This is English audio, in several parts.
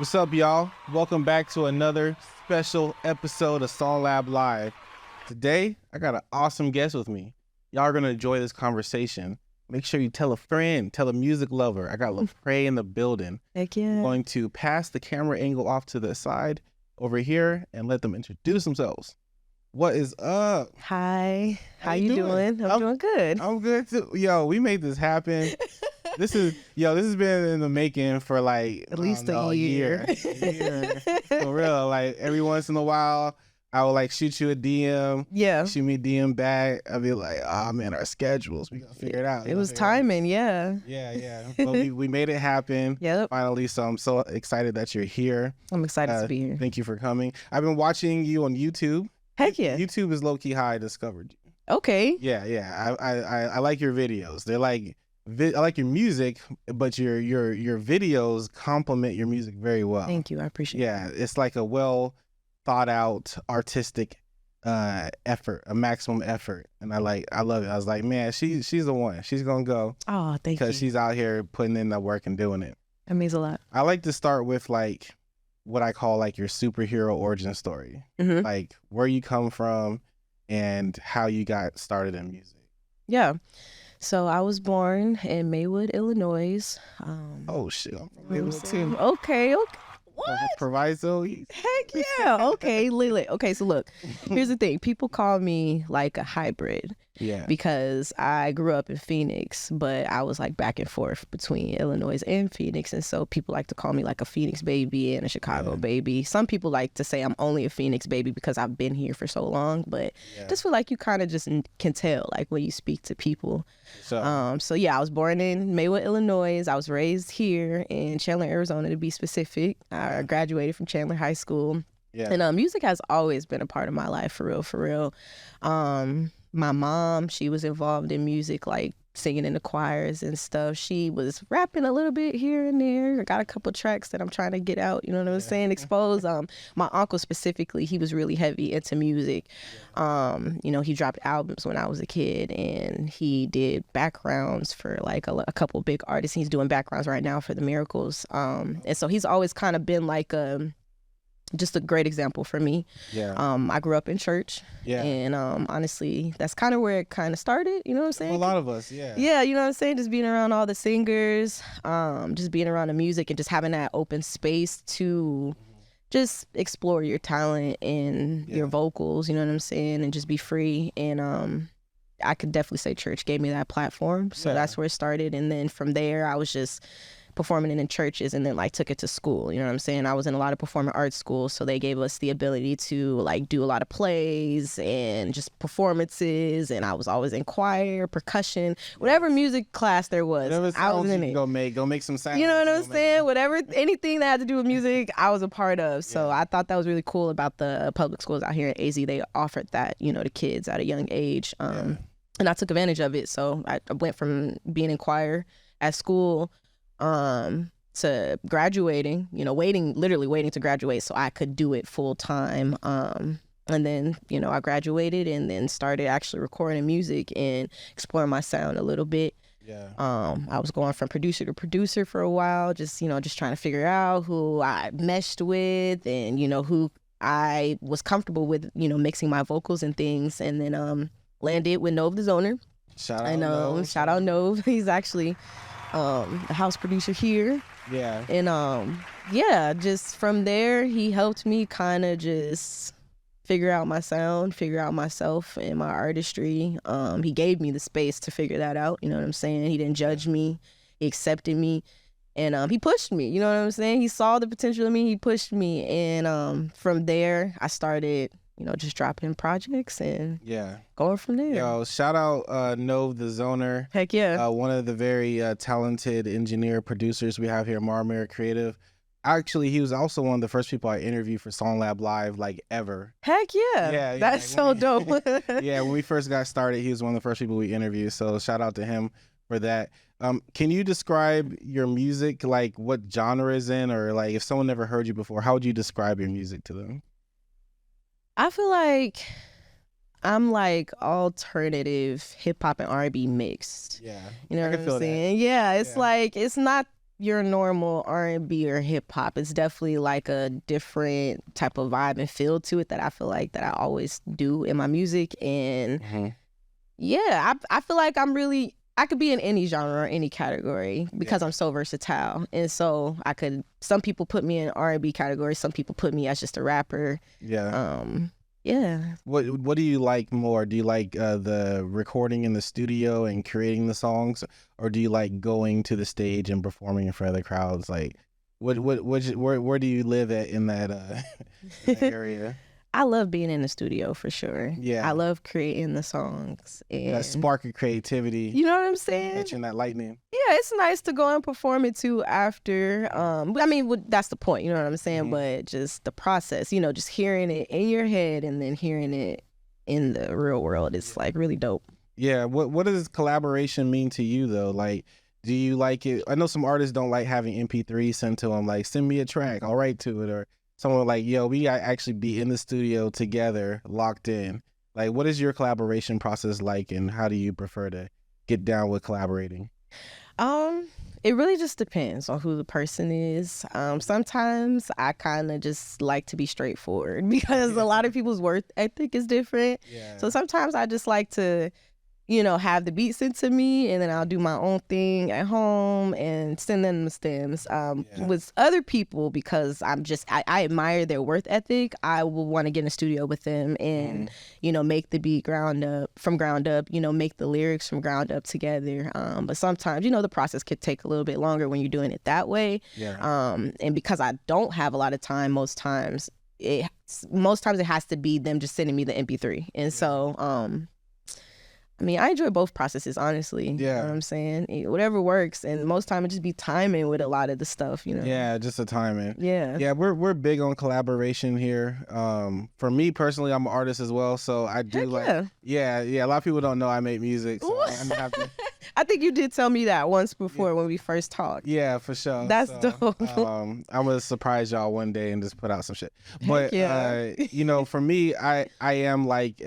What's up, y'all? Welcome back to another special episode of SongLab Live. Today, I got an awesome guest with me. Y'all are going to enjoy this conversation. Make sure you tell a friend, tell a music lover. I got Laprè in the building. Heck yeah. I'm going to pass the camera angle off to the side over here and let them introduce themselves. What is up? Hi. How you doing? I'm doing good. I'm good too. Yo, we made this happen. This has been in the making for like at least a year. For real. Like every once in a while, I would like shoot you a DM. Yeah. Shoot me a DM back. I'd be like, oh man, our schedules. We gotta figure it out. It was timing, yeah. Yeah. But we made it happen. Yep. Finally. So I'm so excited that you're here. I'm excited to be here. Thank you for coming. I've been watching you on YouTube. Heck yeah. YouTube is low key how I discovered you. Okay. Yeah. I like your videos. They're like I like your music, but your videos complement your music very well. Thank you. I appreciate it. Yeah, it's like a well thought out artistic effort, a maximum effort, and I love it. I was like, man, she's the one. She's gonna go. Oh, thank you. Because she's out here putting in the work and doing it. That means a lot. I like to start with like what I call like your superhero origin story, like where you come from and how you got started in music. Yeah. So I was born in Maywood, Illinois. Oh shit, I'm from Maywood too. Okay. What? Proviso. Heck yeah. Okay, Lily. Okay, so look, here's the thing. People call me like a hybrid. Yeah. Because I grew up in Phoenix, but I was like back and forth between Illinois and Phoenix. And so people like to call me like a Phoenix baby and a Chicago baby. Some people like to say I'm only a Phoenix baby because I've been here for so long. But just feel like you kind of just can tell like when you speak to people. So yeah, I was born in Maywood, Illinois. I was raised here in Chandler, Arizona to be specific. I graduated from Chandler High School. Yeah. And music has always been a part of my life, for real. My mom, she was involved in music, like singing in the choirs and stuff. She was rapping a little bit here and there. I got a couple tracks that I'm trying to get out, you know what I'm saying, expose. My uncle specifically, he was really heavy into music. He dropped albums when I was a kid, and he did backgrounds for like a couple big artists. He's doing backgrounds right now for the Miracles. And so he's always kind of been like just a great example for me. Yeah. I grew up in church. Yeah. And honestly, that's kind of where it kind of started, you know what I'm saying? A lot of us, yeah. Yeah, you know what I'm saying? Just being around all the singers, just being around the music and just having that open space to just explore your talent and your vocals, you know what I'm saying? And just be free. And I could definitely say church gave me that platform. So that's where it started. And then from there, I was just performing it in churches and then like took it to school, you know what I'm saying? I was in a lot of performing arts schools, so they gave us the ability to like do a lot of plays and just performances, and I was always in choir, percussion, whatever music class there was, I was in it. Go make some sound. You know what I'm saying? Whatever, anything that had to do with music, I was a part of. So I thought that was really cool about the public schools out here at AZ. They offered that, you know, to kids at a young age. And I took advantage of it. So I went from being in choir at school to graduating, you know, literally waiting to graduate so I could do it full time. And then, you know, I graduated and then started actually recording music and exploring my sound a little bit. Yeah. I was going from producer to producer for a while, just trying to figure out who I meshed with and, you know, who I was comfortable with, you know, mixing my vocals and things. And then landed with Nove the Zoner. Shout out Nove. He's actually the house producer here. Yeah. And just from there he helped me kind of just figure out my sound, figure out myself and my artistry. He gave me the space to figure that out, you know what I'm saying? He didn't judge me, he accepted me, and he pushed me, you know what I'm saying? He saw the potential in me, he pushed me, and from there I started, you know, just dropping projects and going from there. Yo, shout out Nove the Zoner. Heck yeah. One of the very talented engineer producers we have here at Marmara Creative. Actually, he was also one of the first people I interviewed for SongLab Live, like, ever. Heck yeah. Yeah. That's so dope. Yeah, when we first got started, he was one of the first people we interviewed. So shout out to him for that. Can you describe your music, like what genre is in, or like if someone never heard you before, how would you describe your music to them? I feel like I'm like alternative hip hop and R&B mixed. Yeah. You know what I'm saying? Yeah, it's like, it's not your normal R&B or hip hop. It's definitely like a different type of vibe and feel to it that I feel like that I always do in my music. And yeah, I feel like I could be in any genre or any category because I'm so versatile. And so some people put me in R&B category, some people put me as just a rapper. Yeah. What do you like more? Do you like the recording in the studio and creating the songs, or do you like going to the stage and performing in front of the crowds? Like, where do you live at in that, in that area? I love being in the studio for sure. Yeah. I love creating the songs. And that spark of creativity. You know what I'm saying? Catching that lightning. Yeah, it's nice to go and perform it too after. I mean, that's the point, you know what I'm saying? But just the process, you know, just hearing it in your head and then hearing it in the real world is like really dope. Yeah. What does collaboration mean to you though? Like, do you like it? I know some artists don't like having MP3 sent to them. Like, send me a track, I'll write to it, or someone like, yo, we gotta actually be in the studio together, locked in. Like, what is your collaboration process like, and how do you prefer to get down with collaborating? It really just depends on who the person is. Sometimes I kind of just like to be straightforward because a lot of people's work ethic is different. So sometimes I just like to, you know, have the beat sent to me, and then I'll do my own thing at home and send them the stems. With other people, because I admire their work ethic, I will want to get in the studio with them and, you know, make the beat from ground up, you know, make the lyrics from ground up together. But sometimes, you know, the process could take a little bit longer when you're doing it that way. And because I don't have a lot of time, most times it has to be them just sending me the MP3. And so, I mean, I enjoy both processes, honestly. You know what I'm saying? Whatever works. And most time it just be timing with a lot of the stuff, you know? Yeah, just the timing. Yeah. Yeah, we're big on collaboration here. For me personally, I'm an artist as well, so I do a lot of people don't know I make music, so I'm have to... I think you did tell me that once before when we first talked. Yeah, for sure. That's dope. I'm gonna surprise y'all one day and just put out some shit. But you know, for me, I am like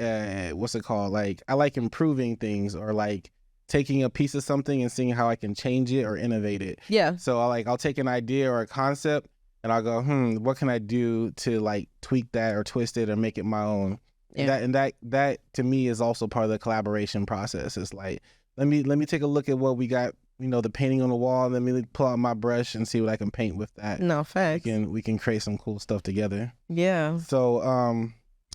what's it called? Like, I like improving things, or like taking a piece of something and seeing how I can change it or innovate it. Yeah. So I'll take an idea or a concept and I'll go, what can I do to like tweak that or twist it or make it my own? Yeah. That to me is also part of the collaboration process. It's like, let me take a look at what we got, you know, the painting on the wall. Let me pull out my brush and see what I can paint with that. No, facts. We can create some cool stuff together. Yeah. So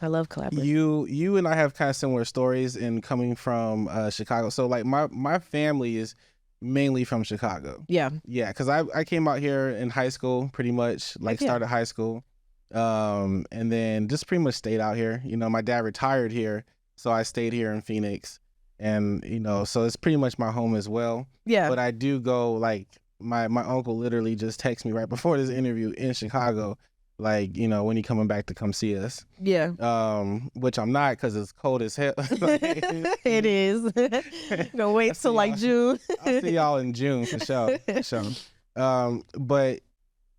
I love collaboration. You and I have kind of similar stories in coming from Chicago. So like my family is mainly from Chicago. Yeah. Yeah, because I came out here in high school pretty much, like started high school. And then just pretty much stayed out here. You know, my dad retired here, so I stayed here in Phoenix. And, you know, so it's pretty much my home as well. Yeah. But I do go, like, my uncle literally just texted me right before this interview in Chicago, like, you know, when he coming back to come see us. Yeah. Which I'm not, because it's cold as hell. It is. Gonna wait till like June. I'll see y'all in June for sure. But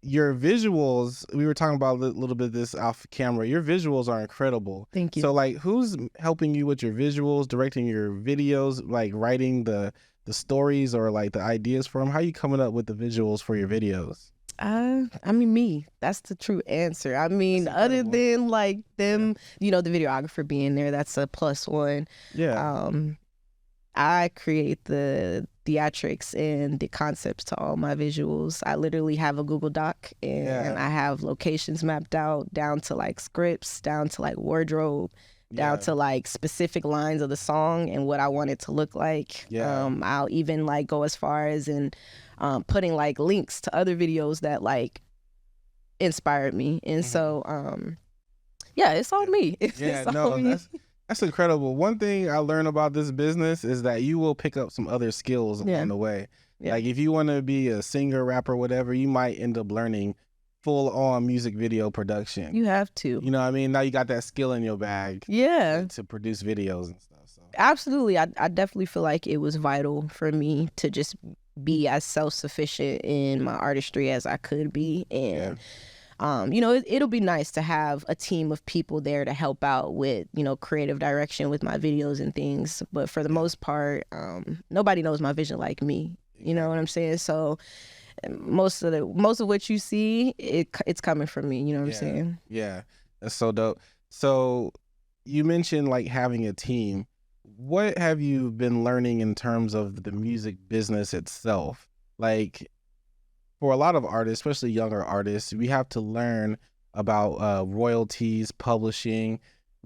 your visuals, we were talking about a little bit of this off camera. Your visuals are incredible. Thank you. So like, who's helping you with your visuals, directing your videos, like writing the stories or like the ideas for them? How are you coming up with the visuals for your videos? I mean, me. That's the true answer. I mean, other than like them, you know, the videographer being there, that's a plus one. Yeah. I create the theatrics and the concepts to all my visuals. I literally have a Google Doc, and I have locations mapped out down to like scripts, down to like wardrobe, down to like specific lines of the song and what I want it to look like. I'll even like go as far as in putting like links to other videos that like inspired me. And so it's all me. It's all me. That's incredible. One thing I learned about this business is that you will pick up some other skills along the way. Like if you want to be a singer, rapper, whatever, you might end up learning full-on music video production. You have to. You know what I mean? Now you got that skill in your bag. Yeah. To produce videos and stuff. So. Absolutely. I definitely feel like it was vital for me to just be as self-sufficient in my artistry as I could be. And you know, it'll be nice to have a team of people there to help out with, you know, creative direction with my videos and things. But for the most part, nobody knows my vision like me. You know what I'm saying? So most of what you see, it's coming from me. You know what I'm saying? Yeah, that's so dope. So you mentioned like having a team. What have you been learning in terms of the music business itself? Like for a lot of artists, especially younger artists, we have to learn about royalties, publishing,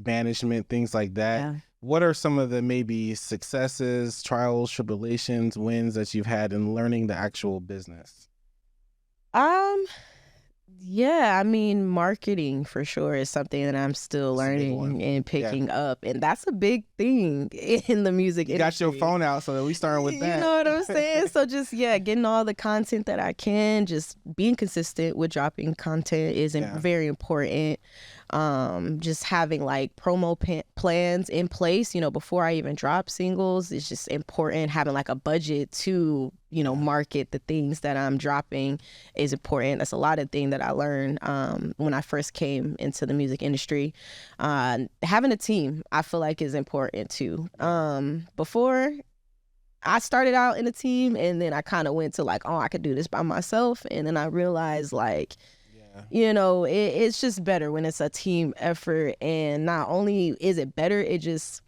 management, things like that. Yeah. What are some of the maybe successes, trials, tribulations, wins that you've had in learning the actual business? Yeah, I mean, marketing for sure is something that I'm still That's a big one. learning and picking up, and that's a big thing in the music You industry. got your phone out, so we starting with that. You know what I'm saying? So just getting all the content that I can, just being consistent with dropping content is very important. Just having like promo plans in place, before I even drop singles, it's just important. Having like a budget to market the things that I'm dropping is important. That's a lot of things that I learned when I first came into the music industry. Having a team, I feel like, is important too. Before I started out in a team, and then I kind of went to like, oh, I could do this by myself, and then I realized like, it's just better when it's a team effort, and not only is it better, it just,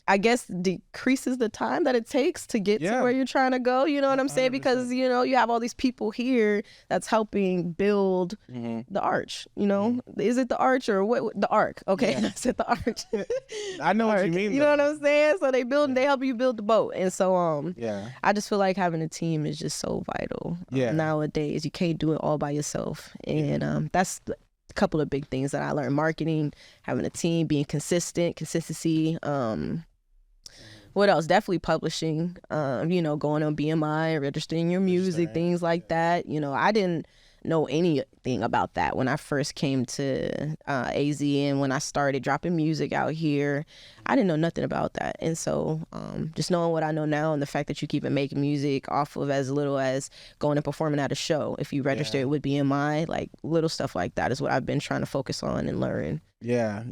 I guess, decreases the time that it takes to get to where you're trying to go. You know what I'm saying? 100%. Because, you have all these people here that's helping build the arch, Is it the arch or what? The arc. Okay. Yeah. I said the arch. I know what you mean. You know what I'm saying? So they help you build the boat. And so, I just feel like having a team is just so vital. Nowadays, you can't do it all by yourself. And that's a couple of big things that I learned: marketing, having a team, being consistency. What else? Definitely publishing, going on BMI, registering your music, things like that. I didn't know anything about that when I first came to AZ, and when I started dropping music out here, I didn't know nothing about that. And so just knowing what I know now, and the fact that you keep making music off of as little as going and performing at a show, if you register it with BMI, like little stuff like that is what I've been trying to focus on and learn. Yeah.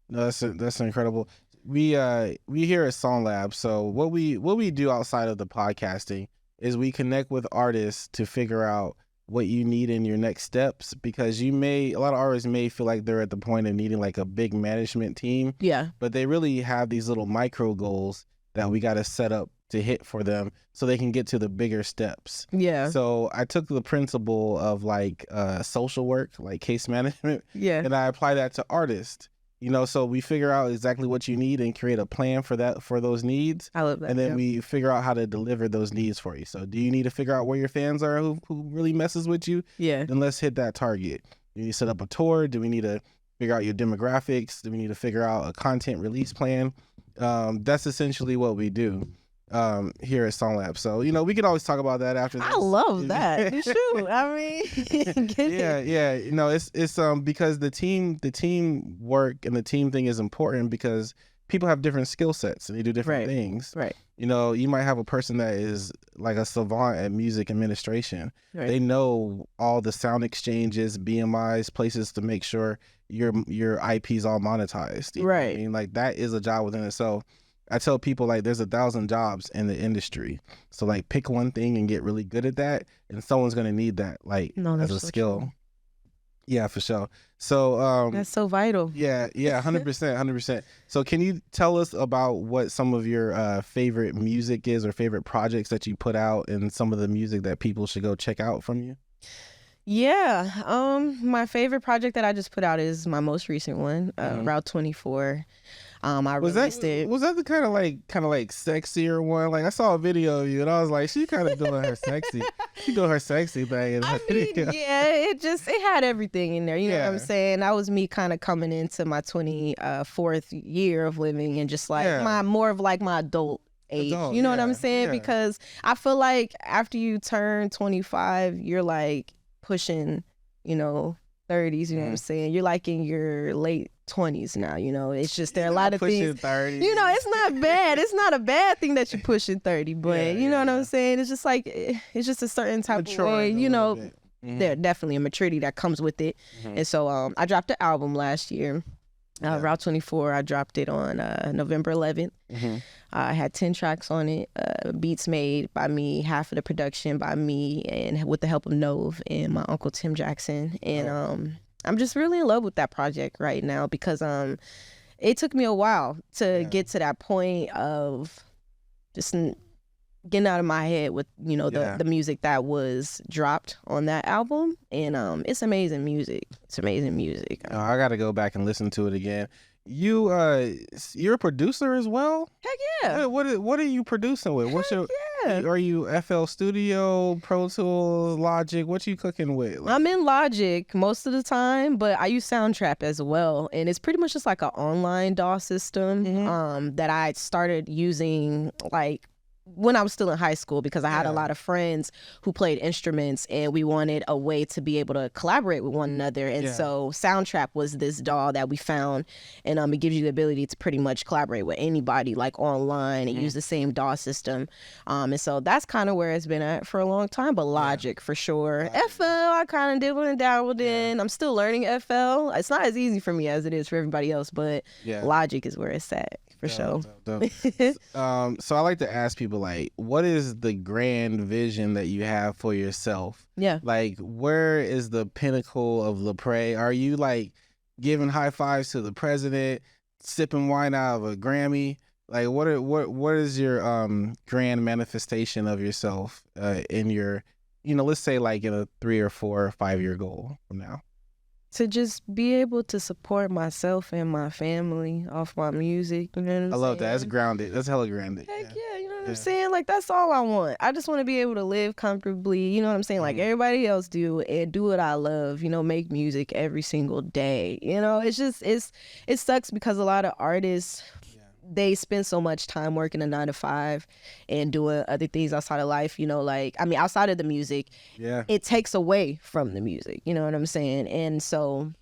No, that's incredible. We here at SongLab, so what we do outside of the podcasting is we connect with artists to figure out what you need in your next steps, because a lot of artists may feel like they're at the point of needing like a big management team, but they really have these little micro goals that we got to set up to hit for them so they can get to the bigger steps. So I took the principle of like social work, like case management, and I apply that to artists. So we figure out exactly what you need and create a plan for those needs. I love that. And then we figure out how to deliver those needs for you. So do you need to figure out where your fans are who really messes with you? Then let's hit that target. Do you need to set up a tour? Do we need to figure out your demographics? Do we need to figure out a content release plan? That's essentially what we do here at SongLab. So, we could always talk about that after this. I love that. Shoot, I mean, it's because the team work and the team thing is important, because people have different skill sets and they do different things. Right. You might have a person that is like a savant at music administration. They know all the sound exchanges, BMIs, places to make sure your IP's all monetized. Right. I mean, like that is a job within itself. I tell people like there's 1,000 jobs in the industry. So like pick one thing and get really good at that, and someone's going to need that as a skill. True. Yeah, for sure. So that's so vital. Yeah, 100%. So can you tell us about what some of your favorite music is, or favorite projects that you put out, and some of the music that people should go check out from you? Yeah, my favorite project that I just put out is my most recent one, Route 24. I released it. Was that the kind of like sexier one? Like I saw a video of you and I was like, she kind of doing her sexy. She doing her sexy thing in the video. It had everything in there. You know what I'm saying? That was me kind of coming into my 24th year of living, and just like more of like my adult age. You know what I'm saying? Because I feel like after you turn 25, you're like pushing, 30s, you know what I'm saying? You're like in your late 20s now, it's just there are a lot of things 30. It's not bad. It's not a bad thing that you're pushing 30, but you know what I'm saying? It's just like, it's just a certain type of way, there's definitely a maturity that comes with it. And so I dropped the album last year. Route 24, I dropped it on November 11th. I had 10 tracks on it, beats made by me, half of the production by me, and with the help of Nove and my uncle Tim Jackson. And I'm just really in love with that project right now because it took me a while to get to that point of just getting out of my head with, you know, the music that was dropped on that album. And it's amazing music. It's amazing music. Oh, I got to go back and listen to it again. You're a producer as well? Heck yeah. What are you producing with? What's your yeah. Are you FL Studio, Pro Tools, Logic? What you cooking with? I'm in Logic most of the time, but I use Soundtrap as well. And it's pretty much just like an online DAW system that I started using like when I was still in high school because I had a lot of friends who played instruments and we wanted a way to be able to collaborate with one another. And so Soundtrap was this DAW that we found, and it gives you the ability to pretty much collaborate with anybody like online and use the same DAW system. And so that's kind of where it's been at for a long time, but Logic for sure. FL, I kind of dibbled and dabbled in. I'm still learning FL. It's not as easy for me as it is for everybody else, but Logic is where it's at. For sure. So I like to ask people, like, what is the grand vision that you have for yourself? Yeah. Like, where is the pinnacle of Laprè? Are you like giving high fives to the president, sipping wine out of a Grammy? Like, what is your grand manifestation of yourself in your, you know, let's say like in a 3 or 4 or 5 year goal from now? To just be able to support myself and my family off my music, you know what I'm saying? I love that. That's grounded. That's hella grounded. Heck yeah, you know what I'm saying? Like, that's all I want. I just want to be able to live comfortably, you know what I'm saying? Like everybody else do, and do what I love, you know, make music every single day. You know, it's just, it sucks because a lot of artists, they spend so much time working a 9 to 5 and doing other things outside of life, you know, like, I mean, outside of the music, it takes away from the music, you know what I'm saying? And so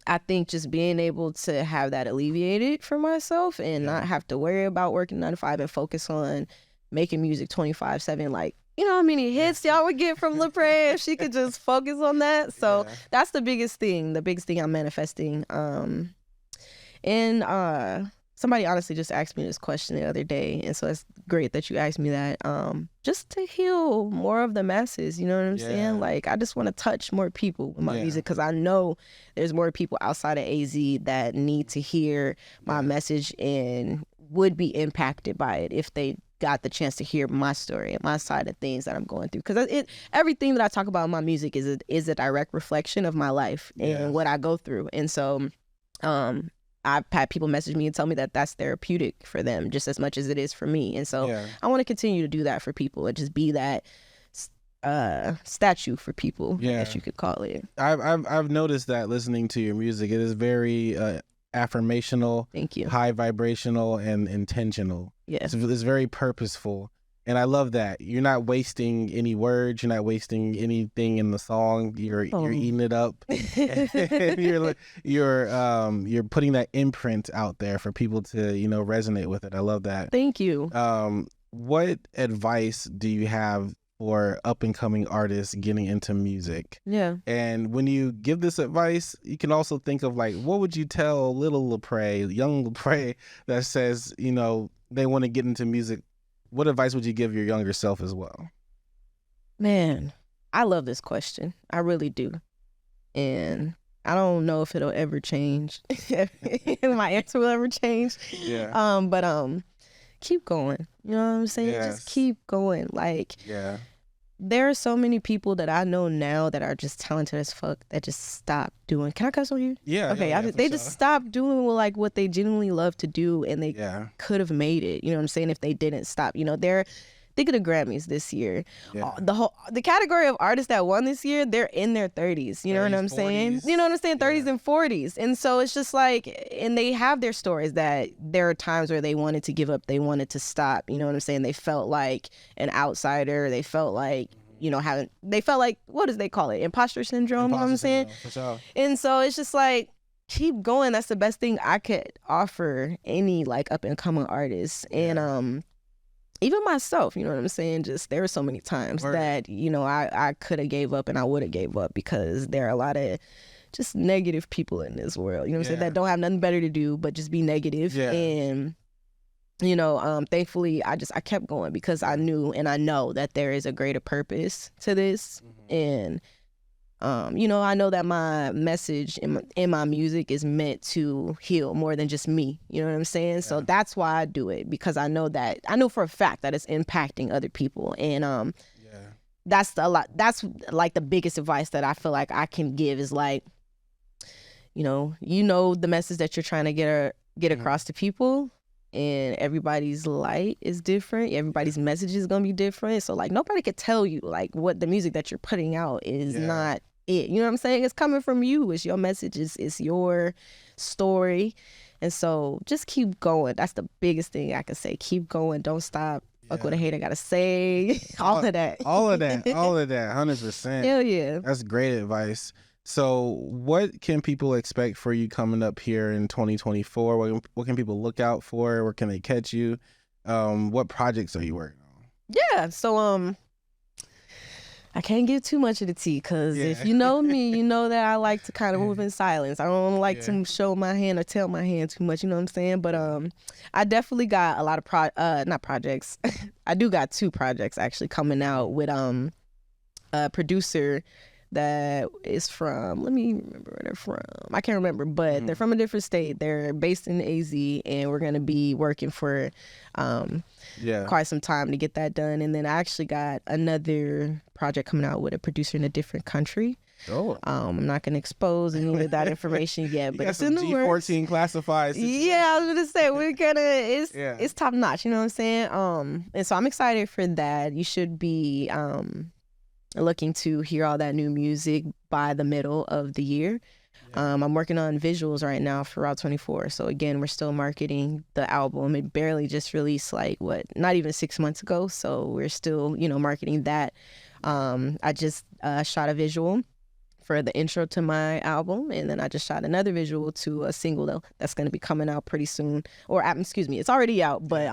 I think just being able to have that alleviated for myself and not have to worry about working 9 to 5 and focus on making music 24/7, like, you know how many hits y'all would get from Laprè if she could just focus on that. So that's the biggest thing I'm manifesting. Somebody honestly just asked me this question the other day, and so it's great that you asked me that. Just to heal more of the masses, you know what I'm saying? Like, I just want to touch more people with my music because I know there's more people outside of AZ that need to hear my message and would be impacted by it if they got the chance to hear my story and my side of things that I'm going through. Because everything that I talk about in my music is a direct reflection of my life and what I go through. And so, I've had people message me and tell me that that's therapeutic for them just as much as it is for me. And so I want to continue to do that for people and just be that statue for people, as you could call it. I've noticed that listening to your music, it is very affirmational, thank you, high vibrational, and intentional. It's very purposeful. And I love that. You're not wasting any words. You're not wasting anything in the song. You're eating it up. you're putting that imprint out there for people to, you know, resonate with it. I love that. Thank you. What advice do you have for up and coming artists getting into music? And when you give this advice, you can also think of like, what would you tell little Laprè, young Laprè that says, you know, they want to get into music? What advice would you give your younger self as well? Man, I love this question. I really do. And I don't know if it'll ever change. My answer will ever change. But keep going. You know what I'm saying? Just keep going. Like, there are so many people that I know now that are just talented as fuck that just stop doing. Can I cuss on you? Okay. They just stop doing what they genuinely love to do, and they could have made it. You know what I'm saying? If they didn't stop. You know, think of the Grammys this year. The category of artists that won this year, they're in their 30s. You know what I'm saying? You know what I'm saying? 30s and 40s. And so it's just like, and they have their stories that there are times where they wanted to give up, they wanted to stop. You know what I'm saying? They felt like an outsider. They felt like, you know, they felt like, what does they call it? Imposter syndrome. You know what I'm saying? For sure. And so it's just like, keep going. That's the best thing I could offer any like up and coming artist. And even myself, you know what I'm saying? Just, there were so many times that, you know, I could have gave up and I would have gave up because there are a lot of just negative people in this world. You know what I'm saying? That don't have nothing better to do but just be negative. Yeah. And you know, thankfully I kept going because I knew and I know that there is a greater purpose to this. And you know, I know that my message in my music is meant to heal more than just me. You know what I'm saying? Yeah. So that's why I do it, because I know for a fact that it's impacting other people. And that's like the biggest advice that I feel like I can give is like, you know the message that you're trying to get across to people. And everybody's light is different. Everybody's message is gonna be different. So like nobody could tell you like what the music that you're putting out is not it. You know what I'm saying? It's coming from you. It's your message. It's your story. And so just keep going. That's the biggest thing I can say. Keep going. Don't stop. Fuck what a hater gotta say. All of that. All of that. 100%. Hell yeah. That's great advice. So what can people expect for you coming up here in 2024? What can people look out for? Where can they catch you? What projects are you working on? Yeah, so I can't give too much of the tea because if you know me, you know that I like to kind of move in silence. I don't like to show my hand or tell my hand too much, you know what I'm saying? But I definitely got a lot of not projects. I do got 2 projects actually coming out with a producer that is from, let me remember where they're from. I can't remember, but they're from a different state. They're based in AZ, and we're going to be working for quite some time to get that done. And then I actually got another project coming out with a producer in a different country. Oh. I'm not going to expose any of that information yet, but it's in the works. G14 classified situation. Yeah, I was going to say, we're going to, it's top notch, you know what I'm saying? And so I'm excited for that. You should be looking to hear all that new music by the middle of the year. I'm working on visuals right now for Route 24. So again, we're still marketing the album. It barely just released not even 6 months ago. So we're still, marketing that. I just shot a visual for the intro to my album, and then I just shot another visual to a single that's going to be coming out pretty soon. Or excuse me, it's already out, but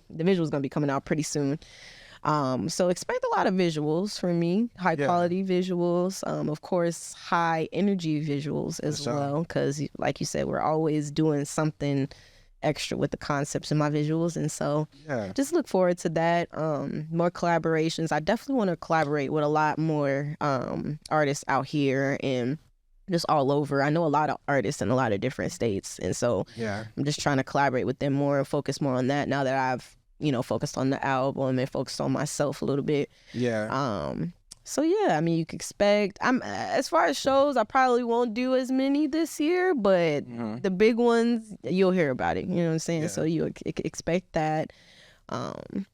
the visual is going to be coming out pretty soon. So expect a lot of visuals from me, high quality visuals, of course, high energy visuals as well, because like you said, we're always doing something extra with the concepts in my visuals. And so just look forward to that. More collaborations. I definitely want to collaborate with a lot more artists out here and just all over. I know a lot of artists in a lot of different states. And so I'm just trying to collaborate with them more and focus more on that now that I've focused on the album and focused on myself a little bit. So I mean, you can expect, as far as shows, I probably won't do as many this year, but the big ones, you'll hear about it. You know what I'm saying? So you expect that.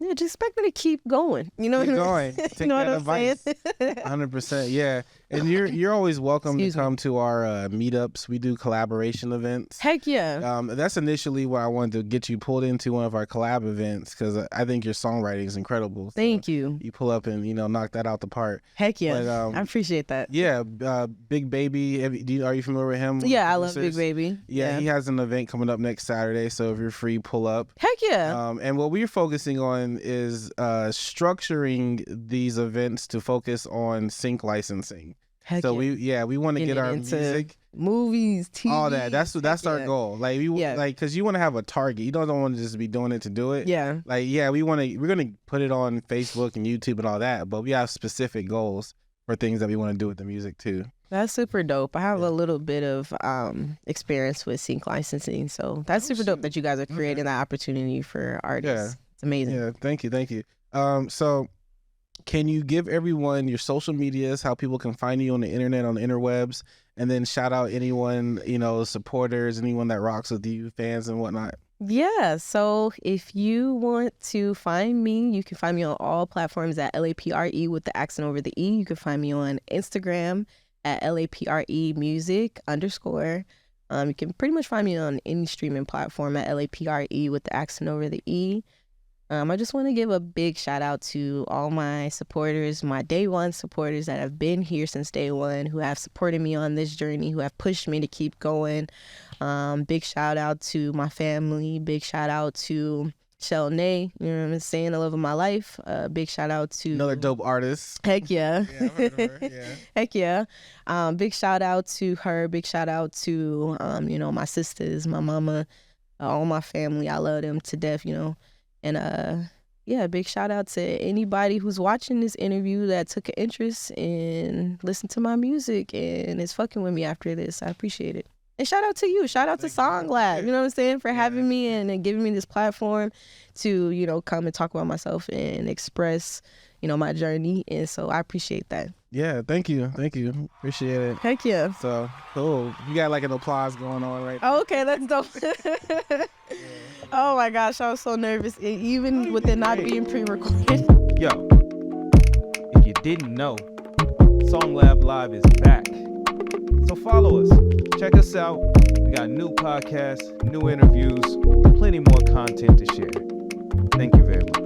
Just expect me to keep going. You know, keep going. Take you know that what I'm advice. saying? 100%. Yeah, and you're always welcome to come to our meetups. We do collaboration events. Heck yeah. That's initially why I wanted to get you pulled into one of our collab events, because I think your songwriting is incredible. So thank you. You pull up and knock that out the park. Heck yeah. But, I appreciate that. Yeah, Big Baby. Are you familiar with him? Yeah, I love Big Baby. Yeah, he has an event coming up next Saturday, so if you're free, pull up. Heck yeah. And what we're focusing on is structuring these events to focus on sync licensing. Heck so yeah. we want to get our music, movies, TV, all that. That's our goal. Like because you want to have a target. You don't want to just be doing it to do it. Yeah. Like we're gonna put it on Facebook and YouTube and all that, but we have specific goals for things that we want to do with the music too. That's super dope. I have a little bit of experience with sync licensing, so that's super dope that you guys are creating that opportunity for artists. It's amazing. Yeah, thank you. So can you give everyone your social medias, how people can find you on the internet, on the interwebs, and then shout out anyone, supporters, anyone that rocks with you, fans and whatnot? Yeah, so if you want to find me, you can find me on all platforms at LAPRE with the accent over the E. You can find me on Instagram at LAPRE music _. You can pretty much find me on any streaming platform at LAPRE with the accent over the E. I just want to give a big shout out to all my supporters, my day one supporters that have been here since day one, who have supported me on this journey, who have pushed me to keep going. Big shout out to my family. Big shout out to Shell Nay, you know what I'm saying, the love of my life. Big shout out to Another dope artist. Heck yeah. Yeah, I've heard of her. Yeah. Heck yeah. Big shout out to her. Big shout out to my sisters, my mama, all my family. I love them to death, And big shout out to anybody who's watching this interview that took an interest in listening to my music and is fucking with me after this. I appreciate it. And shout out to you. Shout out to SongLab, you know what I'm saying, for having me and giving me this platform to, come and talk about myself and express, my journey. And so I appreciate that. Yeah, thank you. Thank you. Appreciate it. Heck yeah. So, cool. You got like an applause going on right now. Oh, okay, that's dope. Oh my gosh, I was so nervous, even with it not being pre-recorded. Yo, if you didn't know, SongLab Live is back. So follow us. Check us out. We got new podcasts, new interviews, plenty more content to share. Thank you very much.